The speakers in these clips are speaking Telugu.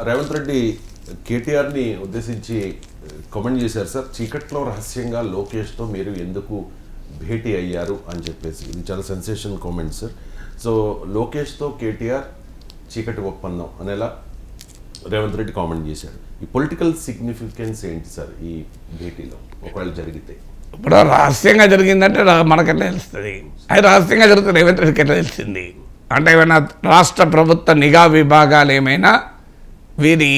రేవంత్ రెడ్డి కేటీఆర్ని ఉద్దేశించి కామెంట్ చేశారు సార్. చీకట్లో రహస్యంగా లోకేష్తో మీరు ఎందుకు భేటీ అయ్యారు అని చెప్పేసి. ఇది చాలా సెన్సేషన్ కామెంట్ సార్. సో లోకేష్తో కేటీఆర్ చీకటి ఒప్పందం అనేలా రేవంత్ రెడ్డి కామెంట్ చేశారు. ఈ పొలిటికల్ సిగ్నిఫికెన్స్ ఏంటి సార్ ఈ భేటీలో ఒకవేళ జరిగితే? ఇప్పుడు రహస్యంగా జరిగిందంటే మనకెట్లా తెలుస్తుంది? అది రహస్యంగా జరిగితే రేవంత్ రెడ్డికి ఎట్లా తెలిసింది అంటే ఏమైనా రాష్ట్ర ప్రభుత్వ నిఘా విభాగాలు ఏమైనా వీరి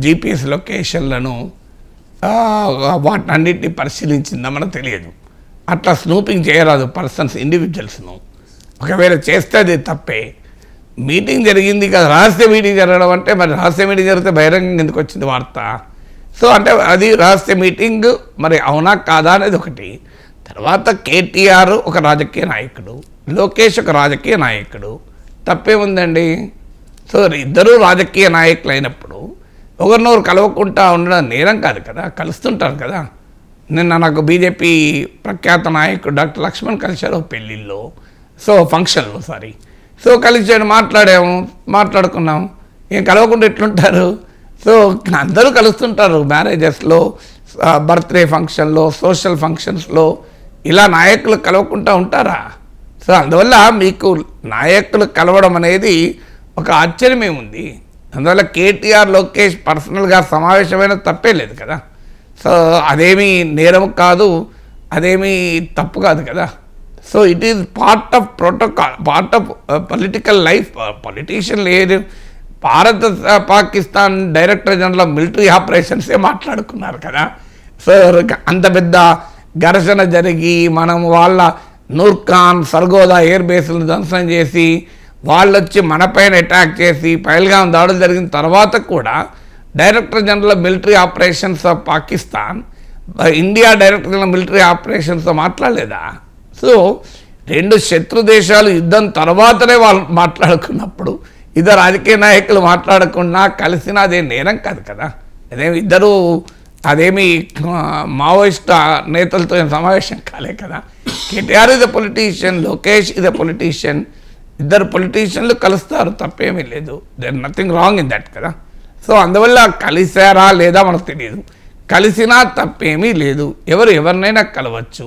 జీపీఎస్ లొకేషన్లను వాటినన్నింటినీ పరిశీలించిందా మనకు తెలియదు. అట్లా స్నూపింగ్ చేయరాదు పర్సన్స్, ఇండివిజువల్స్ను. ఒకవేళ చేస్తే అది తప్పే. మీటింగ్ జరిగింది కదా, రహస్య మీటింగ్ జరగడం అంటే మరి రహస్య మీటింగ్ జరిగితే బహిరంగంగా ఎందుకు వచ్చింది వార్త? సో అంటే అది రహస్య మీటింగ్ మరి అవునా కాదా అనేది ఒకటి. తర్వాత కేటీఆర్ ఒక రాజకీయ నాయకుడు, లోకేష్ ఒక రాజకీయ నాయకుడు, తప్పేముందండి? సో ఇద్దరూ రాజకీయ నాయకులు అయినప్పుడు ఒకరినొకరు కలవకుండా ఉండడం నేరం కాదు కదా, కలుస్తుంటారు కదా. నిన్న నాకు బీజేపీ ప్రఖ్యాత నాయకుడు డాక్టర్ లక్ష్మణ్ కలిశారు పెళ్ళిళ్ళలో, ఫంక్షన్లో సో కలిసాడు, మాట్లాడుకున్నాం. ఏం కలవకుండా ఎట్లుంటారు? సో అందరూ కలుస్తుంటారు మ్యారేజెస్లో, బర్త్డే ఫంక్షన్లో, సోషల్ ఫంక్షన్స్లో. ఇలా నాయకులు కలవకుండా ఉంటారా? సో అందువల్ల మీకు నాయకులు కలవడం అనేది ఒక ఆశ్చర్యమేముంది. అందువల్ల కేటీఆర్ లోకేష్ పర్సనల్గా సమావేశమైన తప్పే లేదు కదా. సో అదేమీ నేరం కాదు, అదేమీ తప్పు కాదు కదా. So it is part of protocol, part of political life. Politician లేదు, భారత Pakistan director general of military ఆపరేషన్సే మాట్లాడుకున్నారు కదా. సో అంత పెద్ద ఘర్షణ జరిగి మనం వాళ్ళ నూర్ఖాన్, సర్గోదా ఎయిర్ బేస్లను ధ్వంసం చేసి వాళ్ళు వచ్చి మనపైన అటాక్ చేసి పహల్గాం దాడులు జరిగిన తర్వాత కూడా director general of military operations of Pakistan India director general military ఆపరేషన్స్తో మాట్లాడలేదా? సో రెండు శత్రు దేశాలు యుద్ధం తర్వాతనే వాళ్ళు మాట్లాడుకున్నప్పుడు ఇద్దరు రాజకీయ నాయకులు మాట్లాడకుండా కలిసినా అదే నేరం కాదు కదా. అదేమి మావోయిస్ట్ నేతలతో సమావేశం కాలే కదా. KTR is a politician, Lokesh is a politician. ఇద్దరు పొలిటీషియన్లు కలుస్తారు, తప్పేమీ లేదు. There nothing wrong in that కదా. సో అందువల్ల కలిసారా లేదా మనకు తెలియదు, కలిసినా తప్పేమీ లేదు. ఎవరినైనా కలవచ్చు.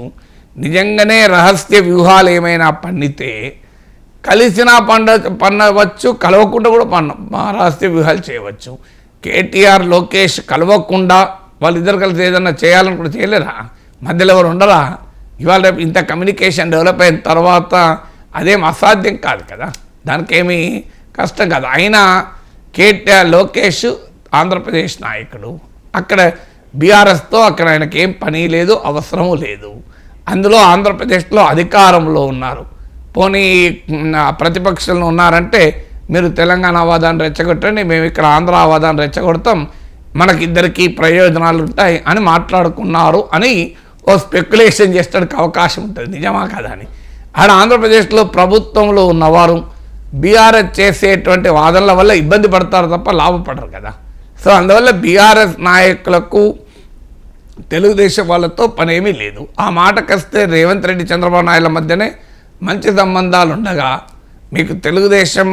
నిజంగానే రహస్య వ్యూహాలు ఏమైనా పన్నితే కలిసినా పన్నవచ్చు, కలవకుండా కూడా రహస్య వ్యూహాలు చేయవచ్చు. కేటీఆర్ లోకేష్ కలవకుండా వాళ్ళిద్దరు కలిసి ఏదన్నా చేయాలని కూడా చేయలేరా? మధ్యలో ఎవరు ఉండరా? ఇవాళ రేపు ఇంత కమ్యూనికేషన్ డెవలప్ అయిన తర్వాత అదేం అసాధ్యం కాదు కదా, దానికేమీ కష్టం కాదు. అయినా కేటీఆర్ లోకేష్ ఆంధ్రప్రదేశ్ నాయకుడు, అక్కడ బీఆర్ఎస్తో అక్కడ ఆయనకి ఏం పని లేదు, అవసరము లేదు. అందులో ఆంధ్రప్రదేశ్లో అధికారంలో ఉన్నారు. పోనీ ప్రతిపక్షంలో ఉన్నారంటే మీరు తెలంగాణ వాదాన్ని రెచ్చగొట్టండి, మేము ఇక్కడ ఆంధ్ర వాదాన్ని రెచ్చగొడతాం, మనకిద్దరికీ ప్రయోజనాలు ఉంటాయి అని మాట్లాడుకున్నారు అని ఓ స్పెక్యులేషన్ చేసడానికి అవకాశం ఉంటుంది. నిజమా కదా అని. ఆడ ఆంధ్రప్రదేశ్లో ప్రభుత్వంలో ఉన్నవారు బీఆర్ఎస్ చేసేటువంటి వాదనల వల్ల ఇబ్బంది పడతారు తప్ప లాభపడరు కదా. సో అందువల్ల బీఆర్ఎస్ నాయకులకు తెలుగుదేశం వాళ్ళతో పనేమీ లేదు. ఆ మాటకొస్తే రేవంత్ రెడ్డి చంద్రబాబు నాయుడుల మధ్యనే మంచి సంబంధాలు ఉండగా మీకు తెలుగుదేశం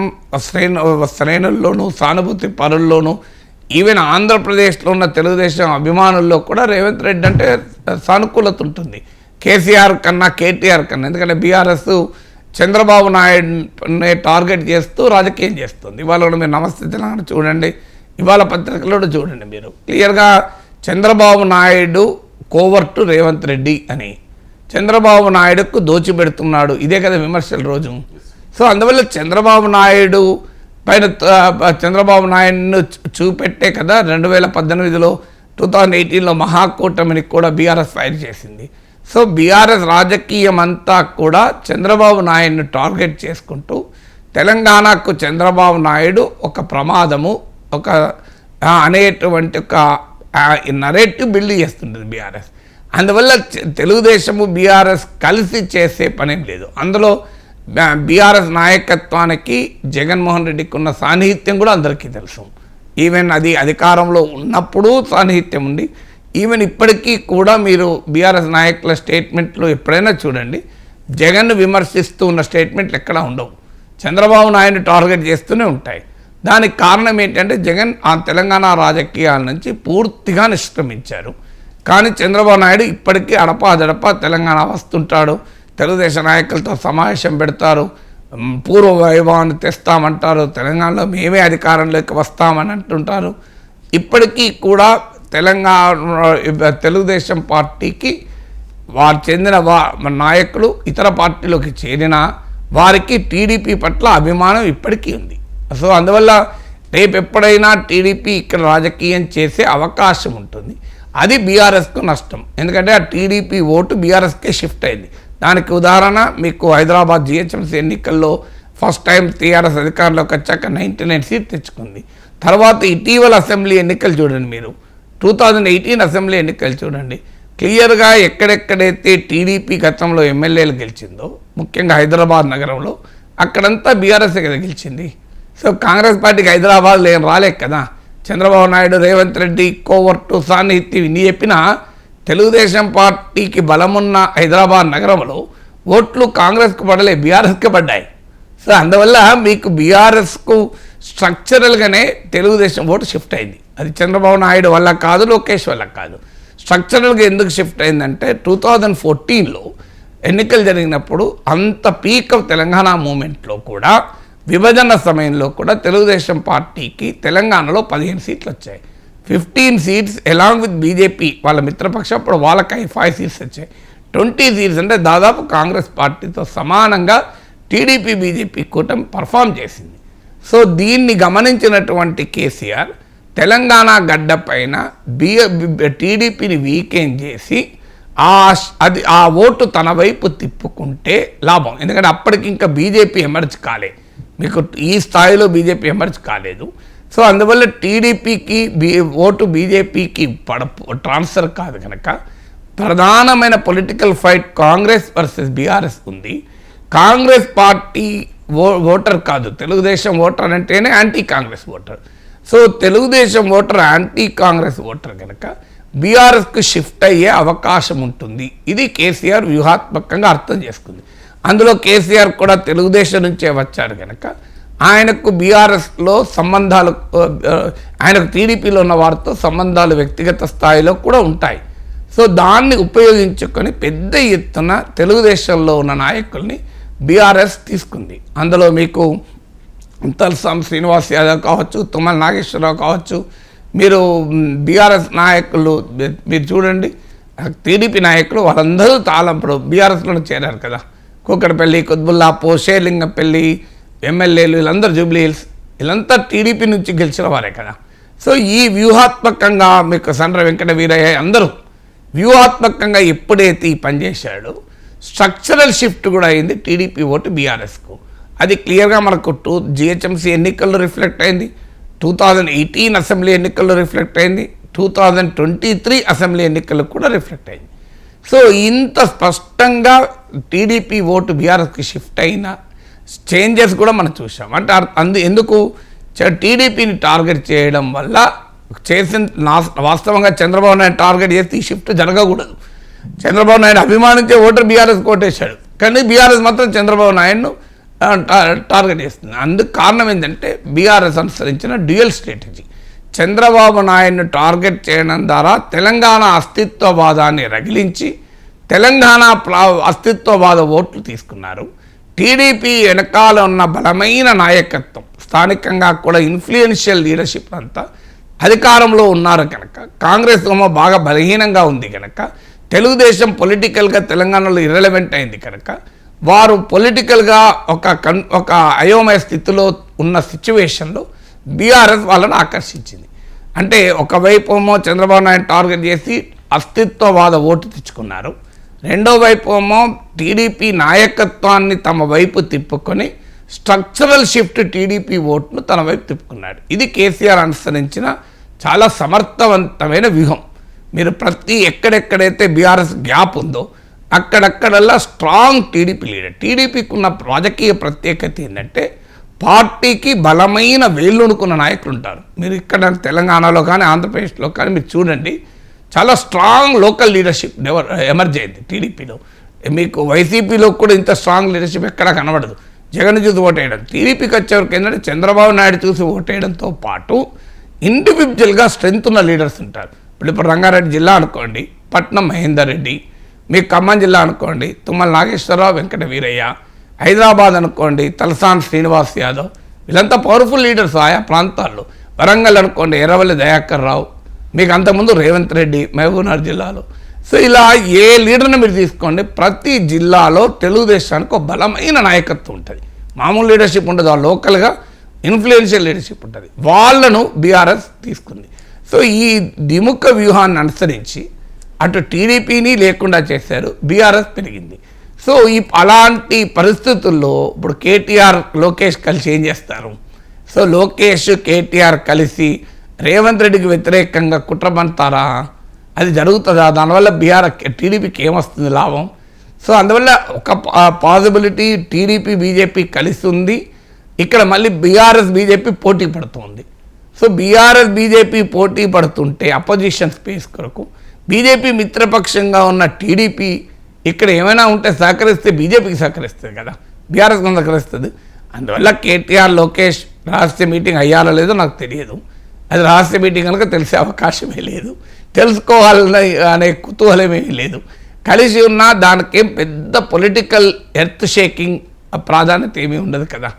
శ్రేణుల్లోనూ, సానుభూతి పరుల్లోనూ, ఈవెన్ ఆంధ్రప్రదేశ్లో ఉన్న తెలుగుదేశం అభిమానుల్లో కూడా రేవంత్ రెడ్డి అంటే సానుకూలత ఉంటుంది, కేసీఆర్ కన్నా కేటీఆర్ కన్నా. ఎందుకంటే బీఆర్ఎస్ చంద్రబాబు నాయుడుని టార్గెట్ చేస్తూ రాజకీయం చేస్తుంది. ఇవాళ కూడా మీరు నమస్తే తెలంగాణ చూడండి, ఇవాళ పత్రికలో చూడండి, మీరు క్లియర్గా చంద్రబాబు నాయుడు కోవర్టు రేవంత్ రెడ్డి అని, చంద్రబాబు నాయుడుకు దోచిపెడుతున్నాడు, ఇదే కదా విమర్శల రోజు. సో అందువల్ల చంద్రబాబు నాయుడు పైన చంద్రబాబు నాయుడును చూపెట్టే కదా 2018లో 2018లో మహాకూటమిని కూడా బీఆర్ఎస్ ఫైర్ చేసింది. సో బీఆర్ఎస్ రాజకీయం అంతా కూడా చంద్రబాబు నాయుడును టార్గెట్ చేసుకుంటూ తెలంగాణకు చంద్రబాబు నాయుడు ఒక ప్రమాదము అనేటువంటి ఒక నరేటివ్ బిల్డ్ చేస్తుంటుంది బీఆర్ఎస్. అందువల్ల తెలుగుదేశము బీఆర్ఎస్ కలిసి చేసే పనేం లేదు. అందులో బీఆర్ఎస్ నాయకత్వానికి జగన్మోహన్ రెడ్డికి ఉన్న సాన్నిహిత్యం కూడా అందరికీ తెలుసు. ఈవెన్ అది అధికారంలో ఉన్నప్పుడు సాన్నిహిత్యం ఉంది. ఈవెన్ ఇప్పటికీ కూడా మీరు బీఆర్ఎస్ నాయకుల స్టేట్మెంట్లు ఎప్పుడైనా చూడండి, జగన్ను విమర్శిస్తూ ఉన్న స్టేట్మెంట్లు ఎక్కడా ఉండవు, చంద్రబాబు నాయుడు టార్గెట్ చేస్తూనే ఉంటాయి. దానికి కారణం ఏంటంటే జగన్ ఆ తెలంగాణ రాజకీయాల నుంచి పూర్తిగా నిష్క్రమించారు. కానీ చంద్రబాబు నాయుడు ఇప్పటికీ అడపాదడపా తెలంగాణ వస్తుంటాడు, తెలుగుదేశం నాయకులతో సమావేశం పెడతారు, పూర్వ వైభవాన్ని తెస్తామంటారు, తెలంగాణలో మేమే అధికారంలోకి వస్తామని అంటుంటారు. ఇప్పటికీ కూడా తెలుగుదేశం పార్టీకి వారు చెందిన నాయకులు ఇతర పార్టీలోకి చేరిన వారికి టీడీపీ పట్ల అభిమానం ఇప్పటికీ ఉంది. సో అందువల్ల రేపు ఎప్పుడైనా టీడీపీ ఇక్కడ రాజకీయం చేసే అవకాశం ఉంటుంది. అది బీఆర్ఎస్కు నష్టం, ఎందుకంటే ఆ టీడీపీ ఓటు బీఆర్ఎస్కే షిఫ్ట్ అయింది. దానికి ఉదాహరణ మీకు హైదరాబాద్ జిహెచ్ఎంసీ ఎన్నికల్లో ఫస్ట్ టైం టీఆర్ఎస్ అధికారంలోకి వచ్చాక 99 సీట్ తెచ్చుకుంది. తర్వాత ఇటీవల అసెంబ్లీ ఎన్నికలు చూడండి, మీరు 2018 అసెంబ్లీ ఎన్నికలు చూడండి, క్లియర్గా ఎక్కడెక్కడైతే టీడీపీ గతంలో ఎమ్మెల్యేలు గెలిచిందో, ముఖ్యంగా హైదరాబాద్ నగరంలో అక్కడంతా బీఆర్ఎస్ కదా గెలిచింది. సో కాంగ్రెస్ పార్టీకి హైదరాబాద్లో ఏం రాలేదు కదా. చంద్రబాబు నాయుడు, రేవంత్ రెడ్డి, కోవర్టు, సాన్నిహిత్యం ఇన్ని చెప్పినా తెలుగుదేశం పార్టీకి బలమున్న హైదరాబాద్ నగరంలో ఓట్లు కాంగ్రెస్కు పడలే, బీఆర్ఎస్కి పడ్డాయి. సో అందువల్ల మీకు బీఆర్ఎస్కు స్ట్రక్చరల్గానే తెలుగుదేశం ఓటు షిఫ్ట్ అయింది. అది చంద్రబాబు నాయుడు వల్ల కాదు, లోకేష్ వల్ల కాదు. స్ట్రక్చరల్గా ఎందుకు షిఫ్ట్ అయిందంటే 2014లో ఎన్నికలు జరిగినప్పుడు అంత పీక్ ఆఫ్ తెలంగాణ మూమెంట్లో కూడా, విభజన సమయంలో కూడా తెలుగుదేశం పార్టీకి తెలంగాణలో 15 సీట్లు వచ్చాయి. 15 సీట్స్ అలాంగ్ విత్ బీజేపీ వాళ్ళ మిత్రపక్షం, అప్పుడు వాళ్ళకి 5 సీట్స్ వచ్చాయి. 20 సీట్స్ అంటే దాదాపు కాంగ్రెస్ పార్టీతో సమానంగా టీడీపీ బీజేపీ కూటమి పర్ఫామ్ చేసింది. సో దీన్ని గమనించినటువంటి కేసీఆర్ తెలంగాణ గడ్డ పైన టీడీపీని వీకెండ్ చేసి ఆ ఓటు తన వైపు తిప్పుకుంటే లాభం. ఎందుకంటే అప్పటికి ఇంకా బీజేపీ ఎమర్జ్ కాలే, మీకు ఈ స్థాయిలో బీజేపీ ఎమర్జ్ కాలేదు. సో అందువల్ల టీడీపీకి ఓటు బీజేపీకి ట్రాన్స్ఫర్ కాదు కనుక ప్రధానమైన political fight Congress versus BRS ఉంది. కాంగ్రెస్ పార్టీ ఓటర్ కాదు, తెలుగుదేశం ఓటర్ అంటేనే anti Congress voter. So Telugu Desam voter anti Congress voter కనుక బీఆర్ఎస్కు షిఫ్ట్ అయ్యే అవకాశం ఉంటుంది. ఇది కేసీఆర్ వ్యూహాత్మకంగా అర్థం చేసుకుంది. అందులో కేసీఆర్ కూడా తెలుగుదేశం నుంచే వచ్చాడు కనుక ఆయనకు బీఆర్ఎస్లో సంబంధాలు, ఆయనకు టీడీపీలో ఉన్న వారితో సంబంధాలు వ్యక్తిగత స్థాయిలో కూడా ఉంటాయి. సో దాన్ని ఉపయోగించుకొని పెద్ద ఎత్తున తెలుగుదేశంలో ఉన్న నాయకుల్ని బీఆర్ఎస్ తీసుకుంది. అందులో మీకు తలసాని శ్రీనివాస్ యాదవ్ కావచ్చు, తుమ్మల నాగేశ్వరరావు కావచ్చు, మీరు బీఆర్ఎస్ నాయకులు మీరు చూడండి, టీడీపీ నాయకులు వాళ్ళందరూ ఇప్పుడు బీఆర్ఎస్లో చేరారు కదా. కూకట్పల్లి, కుత్బుల్లాపూర్, షేర్లింగంపల్లి ఎమ్మెల్యేలు వీళ్ళందరూ, జూబ్లీ హిల్స్ వీళ్ళంతా టీడీపీ నుంచి గెలిచిన వారే కదా. సో ఈ వ్యూహాత్మకంగా మీకు సండ్ర వెంకట వీరయ్య అందరూ వ్యూహాత్మకంగా ఎప్పుడైతే ఈ పనిచేశాడో స్ట్రక్చరల్ షిఫ్ట్ కూడా అయింది టీడీపీ ఓటు బీఆర్ఎస్కు. అది క్లియర్గా మనకు జిహెచ్ఎంసీ ఎన్నికల్లో రిఫ్లెక్ట్ అయింది, 2018 అసెంబ్లీ ఎన్నికల్లో రిఫ్లెక్ట్ అయింది, 2023 అసెంబ్లీ ఎన్నికల్లో కూడా రిఫ్లెక్ట్ అయింది. సో ఇంత స్పష్టంగా టీడీపీ ఓటు బీఆర్ఎస్కి షిఫ్ట్ అయిన చేంజెస్ కూడా మనం చూసాం. అంటే ఎందుకు టీడీపీని టార్గెట్ చేయడం వల్ల వాస్తవంగా చంద్రబాబు నాయుడు టార్గెట్ చేస్తే ఈ షిఫ్ట్ జరగకూడదు. చంద్రబాబు నాయుడు అభిమానించే ఓటర్ బీఆర్ఎస్ కోటేశాడు, కానీ బీఆర్ఎస్ మాత్రం చంద్రబాబు నాయుడును టార్గెట్ చేస్తుంది. అందుకు కారణం ఏంటంటే బీఆర్ఎస్ అనుసరించిన డ్యూయల్ స్ట్రాటజీ. చంద్రబాబు నాయుడును టార్గెట్ చేయడం ద్వారా తెలంగాణ అస్తిత్వవాదాన్ని రగిలించి తెలంగాణ అస్తిత్వవాద ఓట్లు తీసుకున్నారు. టీడీపీ వెనకాల ఉన్న బలమైన నాయకత్వం, స్థానికంగా కూడా ఇన్ఫ్లుయెన్షియల్ లీడర్షిప్ అంతా అధికారంలో ఉన్నారు కనుక, కాంగ్రెస్ ఏమో బాగా బలహీనంగా ఉంది కనుక, తెలుగుదేశం పొలిటికల్గా తెలంగాణలో ఇర్రెలవెంట్ అయింది కనుక వారు పొలిటికల్గా ఒక అయోమయ స్థితిలో ఉన్న సిచ్యువేషన్లో బీఆర్ఎస్ వాళ్ళని ఆకర్షించింది. అంటే ఒకవైపు ఏమో చంద్రబాబు నాయుడు టార్గెట్ చేసి అస్తిత్వవాద ఓటు తెచ్చుకున్నారు, రెండో వైపు ఏమో టీడీపీ నాయకత్వాన్ని తమ వైపు తిప్పుకొని స్ట్రక్చరల్ షిఫ్ట్ టీడీపీ ఓట్ను తన వైపు తిప్పుకున్నాడు. ఇది కేసీఆర్ అనుసరించిన చాలా సమర్థవంతమైన వ్యూహం. మీరు ఎక్కడెక్కడైతే బీఆర్ఎస్ గ్యాప్ ఉందో అక్కడక్కడల్లా స్ట్రాంగ్ టీడీపీ లీడర్. టీడీపీకి ఉన్న రాజకీయ ప్రత్యేకత ఏంటంటే పార్టీకి బలమైన వేళ్ళునుకున్న నాయకులు ఉంటారు. మీరు ఇక్కడ తెలంగాణలో కానీ ఆంధ్రప్రదేశ్లో కానీ మీరు చూడండి, చాలా స్ట్రాంగ్ లోకల్ లీడర్షిప్ ఎమర్జ్ అయింది టీడీపీలో. మీకు వైసీపీలో కూడా ఇంత స్ట్రాంగ్ లీడర్షిప్ ఎక్కడా కనబడదు. జగన్ చూసి ఓటేయడం. టీడీపీకి వచ్చేవరకు ఏంటంటే చంద్రబాబు నాయుడు చూసి ఓటేయడంతో పాటు ఇండివిజువల్గా స్ట్రెంత్ ఉన్న లీడర్స్ ఉంటారు. ఇప్పుడు రంగారెడ్డి జిల్లా అనుకోండి, పట్నం మహేందర్ రెడ్డి, మీకు ఖమ్మం జిల్లా అనుకోండి తుమ్మల నాగేశ్వరరావు, వెంకట వీరయ్య, హైదరాబాద్ అనుకోండి తలసాని శ్రీనివాస్ యాదవ్, వీళ్ళంతా పవర్ఫుల్ లీడర్స్ ఆయా ప్రాంతాల్లో. వరంగల్ అనుకోండి ఎర్రవల్లి దయాకర్ రావు, మీకు అంతకుముందు రేవంత్ రెడ్డి మహబూబ్నగర్ జిల్లాలో. సో ఇలా ఏ లీడర్ని మీరు తీసుకోండి, ప్రతి జిల్లాలో తెలుగుదేశానికి ఒక బలమైన నాయకత్వం ఉంటుంది. మామూలు లీడర్షిప్ ఉండదు, ఆ లోకల్గా ఇన్ఫ్లుయెన్షియల్ లీడర్షిప్ ఉంటుంది. వాళ్ళను బీఆర్ఎస్ తీసుకుంది. సో ఈ ద్విముఖ వ్యూహాన్ని అనుసరించి అటు టీడీపీని లేకుండా చేశారు, బీఆర్ఎస్ పెరిగింది. సో అలాంటి పరిస్థితుల్లో ఇప్పుడు కేటీఆర్ లోకేష్ కలిసి ఏం చేస్తారు? సో లోకేష్ కేటీఆర్ కలిసి రేవంత్ రెడ్డికి వ్యతిరేకంగా కుట్ర పంతారా? అది జరుగుతుందా? దానివల్ల టీడీపీకి ఏమొస్తుంది లాభం? సో అందువల్ల ఒక పాసిబిలిటీ టీడీపీ బీజేపీ కలిసి ఉంది. ఇక్కడ మళ్ళీ బీఆర్ఎస్ బీజేపీ పోటీ పడుతుంది. సో బీఆర్ఎస్ బీజేపీ పోటీ పడుతుంటే అపోజిషన్ స్పేస్ కొరకు బీజేపీ మిత్రపక్షంగా ఉన్న టీడీపీ ఇక్కడ ఏమైనా ఉంటే సహకరిస్తే బీజేపీకి సహకరిస్తుంది కదా, బీఆర్ఎస్కి సహకరిస్తుంది. అందువల్ల కేటీఆర్ లోకేష్ రహస్య మీటింగ్ అయ్యాలో లేదో నాకు తెలియదు. అది రహస్య మీటింగ్ కనుక తెలిసే అవకాశమే లేదు, తెలుసుకోవాలని అనే కుతూహలమేమీ లేదు. కలిసి ఉన్నా దానికేం పెద్ద పొలిటికల్ ఎర్త్ షేకింగ్ ప్రాధాన్యత ఏమీ ఉండదు కదా.